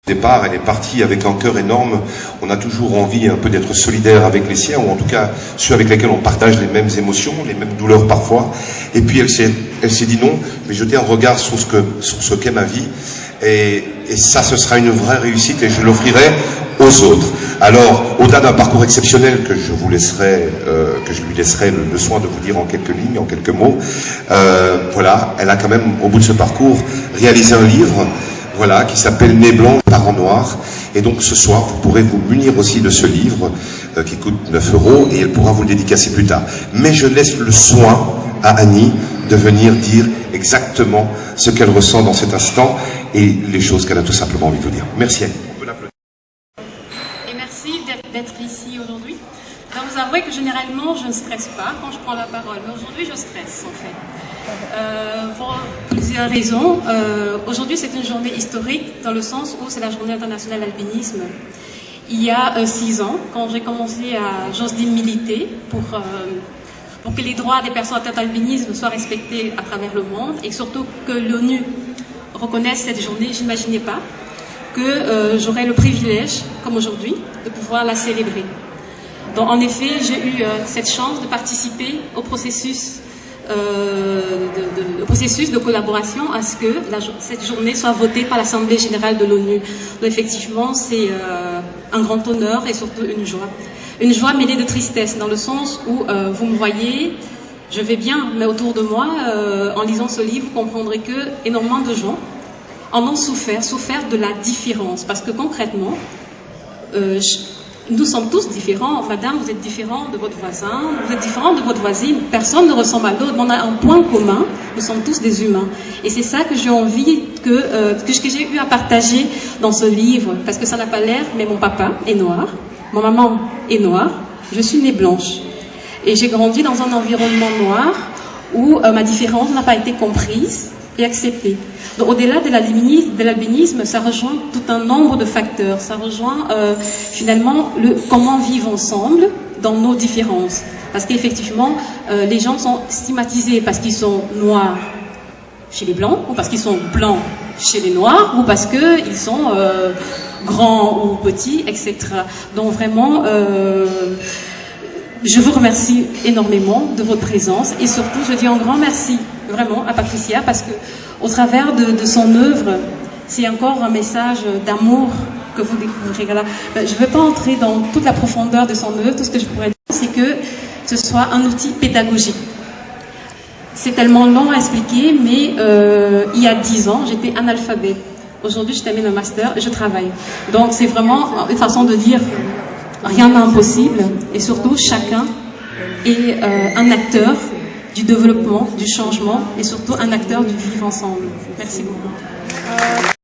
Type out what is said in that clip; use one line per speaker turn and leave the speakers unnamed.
Départ, elle est partie avec un cœur énorme. On a toujours envie un peu d'être solidaire avec les siens, ou en tout cas ceux avec lesquels on partage les mêmes émotions, les mêmes douleurs parfois. Et puis elle s'est dit non, je vais jeter un regard sur ce qu'est ma vie. Et ça, ce sera une vraie réussite et je l'offrirai aux autres. Alors, au-delà d'un parcours exceptionnel que je lui laisserai le soin de vous dire en quelques lignes, en quelques mots, voilà, elle a quand même, au bout de ce parcours, réalisé un livre, voilà, qui s'appelle Nez blanc, parents noirs. Et donc ce soir, vous pourrez vous munir aussi de ce livre qui coûte 9 € et elle pourra vous le dédicacer plus tard. Mais je laisse le soin à Annie de venir dire exactement ce qu'elle ressent dans cet instant et les choses qu'elle a tout simplement envie de vous dire. Merci Annie. On peut l'applaudir.
Et merci d'être ici aujourd'hui. Je dois vous avouer que généralement je ne stresse pas quand je prends la parole, mais aujourd'hui je stresse en fait. Pour plusieurs raisons. Aujourd'hui c'est une journée historique dans le sens où c'est la journée internationale d'alpinisme. Il y a 6 ans, quand j'ai commencé j'ose dire militer pour que les droits des personnes atteintes d'alpinisme soient respectés à travers le monde et surtout que l'ONU reconnaisse cette journée, j'imaginais pas que j'aurais le privilège, comme aujourd'hui, de pouvoir la célébrer. Donc en effet, j'ai eu cette chance de participer au processus de collaboration à ce que cette journée soit votée par l'Assemblée générale de l'ONU. Donc effectivement, c'est un grand honneur et surtout une joie. Une joie mêlée de tristesse, dans le sens où vous me voyez, je vais bien, mais autour de moi, en lisant ce livre, vous comprendrez que énormément de gens en ont souffert de la différence. Parce que concrètement, nous sommes tous différents. Madame, vous êtes différent de votre voisin, vous êtes différent de votre voisine. Personne ne ressemble à l'autre. On a un point commun. Nous sommes tous des humains. Et c'est ça que j'ai envie que j'ai eu à partager dans ce livre. Parce que ça n'a pas l'air, mais mon papa est noir, mon maman est noire, je suis née blanche. Et j'ai grandi dans un environnement noir où ma différence n'a pas été comprise et acceptée. Donc au-delà de l'albinisme, ça rejoint tout un nombre de facteurs. Ça rejoint finalement comment vivre ensemble dans nos différences. Parce qu'effectivement, les gens sont stigmatisés parce qu'ils sont noirs chez les blancs, ou parce qu'ils sont blancs chez les noirs, ou parce qu'ils sont grands ou petits, etc. Donc vraiment, je vous remercie énormément de votre présence et surtout, je dis un grand merci vraiment à Patricia parce que au travers de son œuvre, c'est encore un message d'amour que vous découvrirez là. Je ne vais pas entrer dans toute la profondeur de son œuvre. Tout ce que je pourrais dire, c'est que ce soit un outil pédagogique. C'est tellement long à expliquer, mais il y a 10 ans, j'étais analphabète. Aujourd'hui, je termine un master et je travaille. Donc, c'est vraiment une façon de dire rien n'est impossible. Et surtout, chacun est un acteur du développement, du changement et surtout un acteur du vivre ensemble. Merci beaucoup.